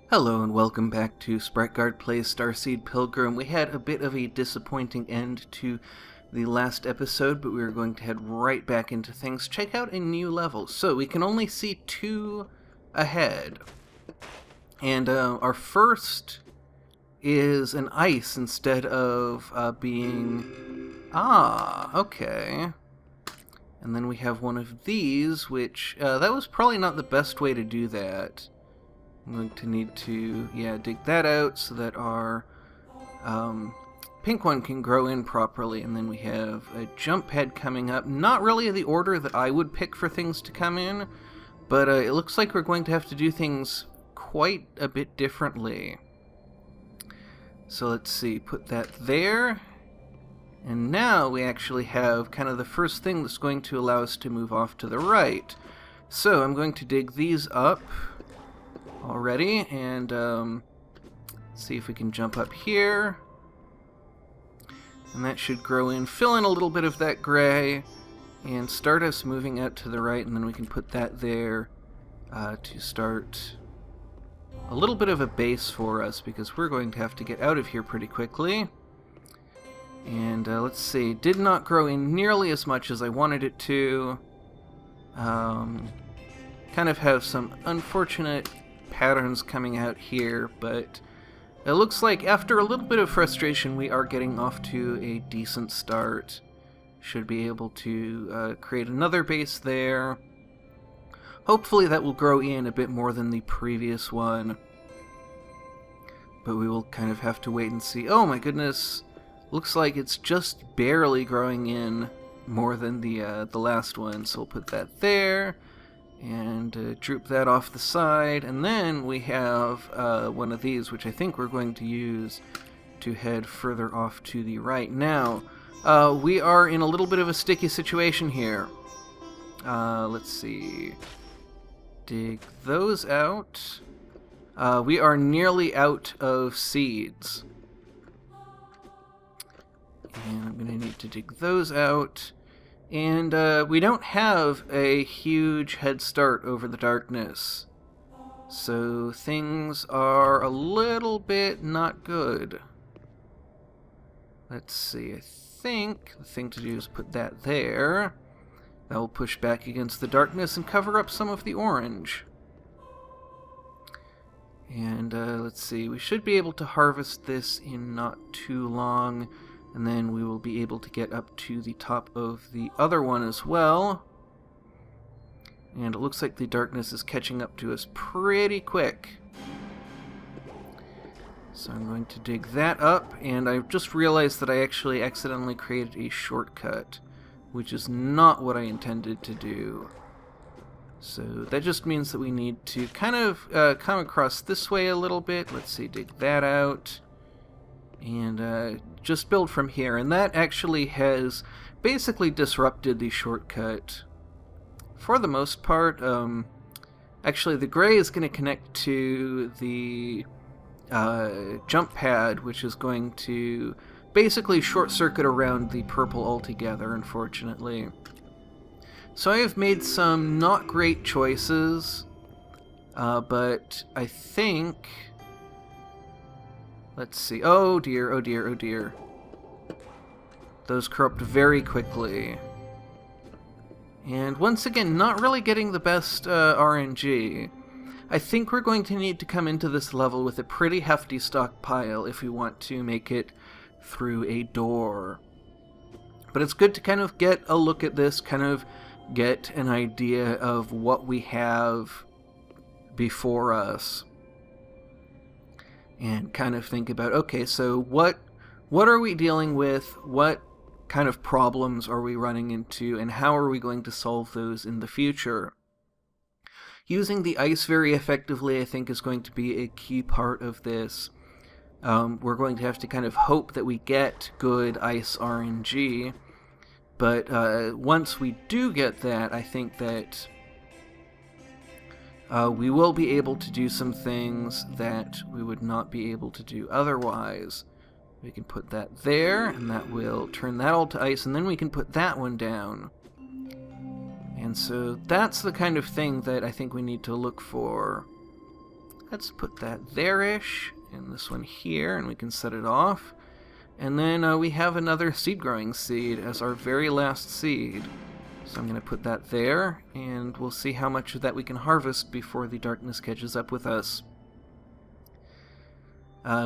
Hello and welcome back to Sprite Plays Starseed Pilgrim. We had a bit of a disappointing end to the last episode, but we are going to head right back into things. Check out a new level. So we can only see two ahead. And our first is an ice instead of being... okay. And then we have one of these, which that was probably not the best way to do that. I'm going to need to, dig that out so that our pink one can grow in properly. And then we have a jump pad coming up. Not really the order that I would pick for things to come in, but it looks like we're going to have to do things quite a bit differently. So let's see, put that there. And now we actually have kind of the first thing that's going to allow us to move off to the right. So I'm going to dig these up already, and see if we can jump up here. And that should grow in, fill in a little bit of that gray, and start us moving out to the right, and then we can put that there to start a little bit of a base for us, because we're going to have to get out of here pretty quickly. And let's see, did not grow in nearly as much as I wanted it to. Kind of have some unfortunate patterns coming out here, but it looks like after a little bit of frustration we are getting off to a decent start. Should be able to create another base there. Hopefully that will grow in a bit more than the previous one, but we will kind of have to wait and see. Oh my goodness, looks like it's just barely growing in more than the last one, so we'll put that there. And droop that off the side, and then we have one of these, which I think we're going to use to head further off to the right. Now, we are in a little bit of a sticky situation here. Let's see. Dig those out. We are nearly out of seeds. And I'm going to need to dig those out. And we don't have a huge head start over the darkness, so things are a little bit not good. Let's see, I think the thing to do is put that there. That will push back against the darkness and cover up some of the orange. And let's see, we should be able to harvest this in not too long. And then we will be able to get up to the top of the other one as well. And it looks like the darkness is catching up to us pretty quick. So I'm going to dig that up, and I've just realized that I actually accidentally created a shortcut, which is not what I intended to do. So that just means that we need to kind of come across this way a little bit. Let's see, dig that out. And just build from here, and that actually has basically disrupted the shortcut for the most part. Actually, the gray is going to connect to the jump pad, which is going to basically short circuit around the purple altogether, unfortunately. So I have made some not great choices, but I think... Let's see. Oh dear, oh dear, oh dear. Those corrupt very quickly. And once again, not really getting the best RNG. I think we're going to need to come into this level with a pretty hefty stockpile if we want to make it through a door. But it's good to kind of get a look at this, kind of get an idea of what we have before us. And kind of think about, okay, so what are we dealing with? What kind of problems are we running into? And how are we going to solve those in the future? Using the ice very effectively, I think, is going to be a key part of this. We're going to have to kind of hope that we get good ice RNG. But once we do get that, I think that we will be able to do some things that we would not be able to do otherwise. We can put that there, and that will turn that all to ice, and then we can put that one down. And so that's the kind of thing that I think we need to look for. let's put that there-ish, and this one here, and we can set it off. And then we have another seed-growing seed as our very last seed. So I'm going to put that there, and we'll see how much of that we can harvest before the darkness catches up with us.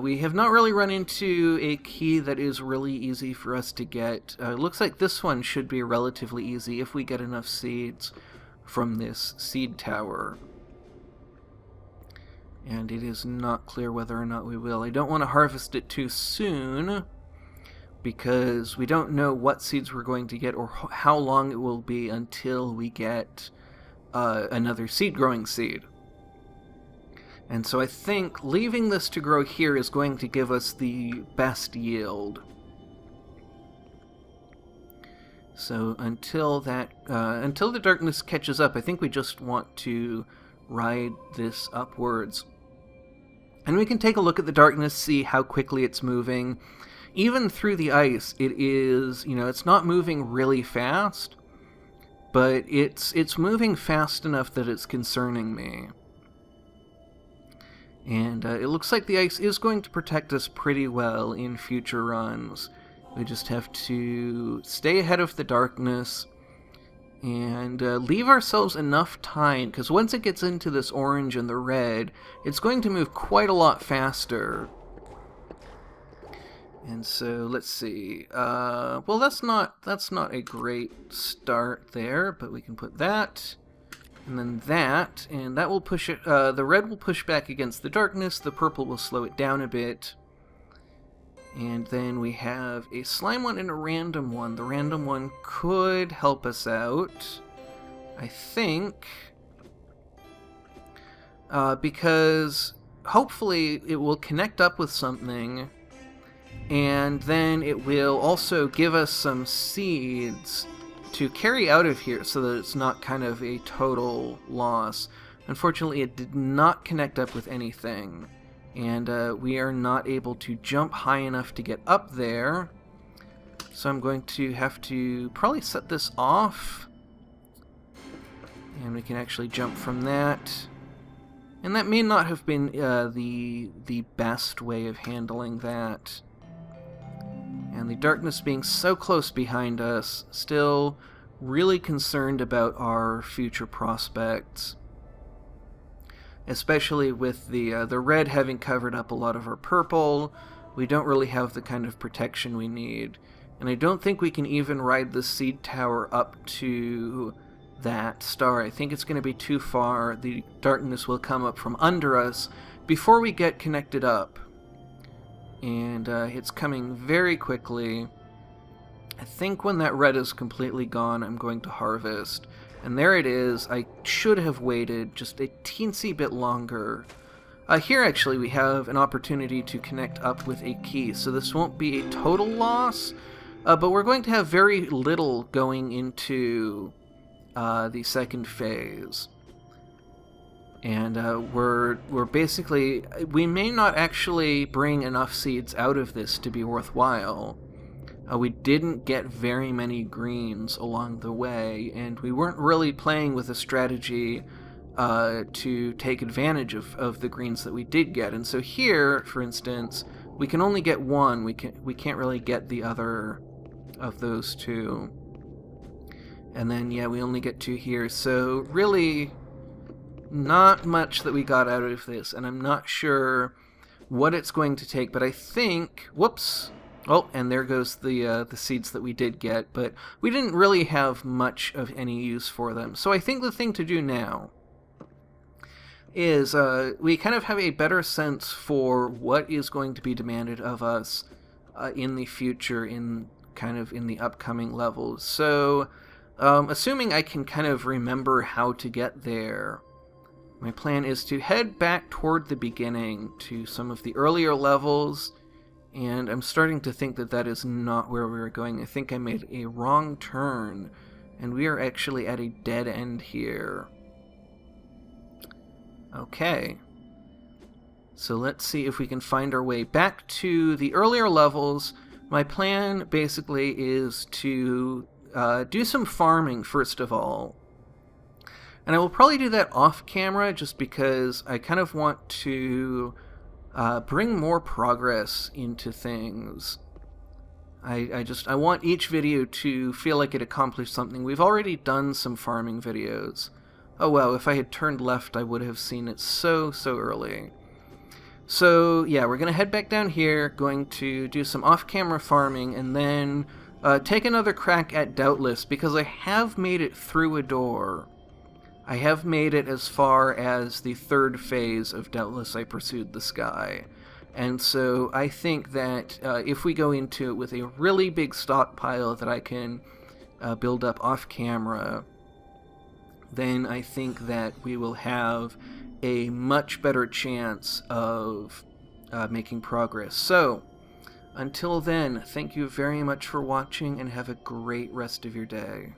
We have not really run into a key that is really easy for us to get. It looks like this one should be relatively easy if we get enough seeds from this seed tower. And it is not clear whether or not we will. I don't want to harvest it too soon, because we don't know what seeds we're going to get or how long it will be until we get another seed-growing seed. And so I think leaving this to grow here is going to give us the best yield. So until the darkness catches up, I think we just want to ride this upwards. And we can take a look at the darkness, see how quickly it's moving. Even through the ice, it is, it's not moving really fast, but it's moving fast enough that it's concerning me. And it looks like the ice is going to protect us pretty well in future runs. We just have to stay ahead of the darkness and leave ourselves enough time, because once it gets into this orange and the red, it's going to move quite a lot faster. And so let's see. Well, that's not a great start there, but we can put that, and then that, and that will push it. The red will push back against the darkness. The purple will slow it down a bit. And then we have a slime one and a random one. The random one could help us out, I think, because hopefully it will connect up with something. And then it will also give us some seeds to carry out of here so that it's not kind of a total loss. Unfortunately, it did not connect up with anything. And we are not able to jump high enough to get up there. So I'm going to have to probably set this off. And we can actually jump from that. And that may not have been the best way of handling that. And the darkness being so close behind us, still really concerned about our future prospects. Especially with the red having covered up a lot of our purple, we don't really have the kind of protection we need. And I don't think we can even ride the seed tower up to that star. I think it's going to be too far. The darkness will come up from under us before we get connected up. And it's coming very quickly. I think when that red is completely gone, I'm going to harvest. And there it is. I should have waited just a teensy bit longer. Here, actually, we have an opportunity to connect up with a key, so this won't be a total loss, but we're going to have very little going into the second phase. And we're basically... we may not actually bring enough seeds out of this to be worthwhile. We didn't get very many greens along the way, and we weren't really playing with a strategy to take advantage of the greens that we did get. And so here, for instance, we can only get one. We can't really get the other of those two. And then, yeah, we only get two here. So really, not much that we got out of this, and I'm not sure what it's going to take, but I think... whoops! Oh, and there goes the seeds that we did get, but we didn't really have much of any use for them. So I think the thing to do now is we kind of have a better sense for what is going to be demanded of us in the future, in the upcoming levels. So assuming I can kind of remember how to get there, my plan is to head back toward the beginning to some of the earlier levels. And I'm starting to think that that is not where we were going. I think I made a wrong turn, and we are actually at a dead end here. Okay. So let's see if we can find our way back to the earlier levels. My plan basically is to do some farming, first of all. And I will probably do that off camera just because I kind of want to bring more progress into things. I want each video to feel like it accomplished something. We've already done some farming videos. Oh wow, if I had turned left I would have seen it so early. So yeah, we're going to head back down here, going to do some off-camera farming, and then take another crack at Doubtless, because I have made it through a door. I have made it as far as the third phase of Doubtless I Pursued the Sky. And so I think that if we go into it with a really big stockpile that I can build up off-camera, then I think that we will have a much better chance of making progress. So, until then, thank you very much for watching and have a great rest of your day.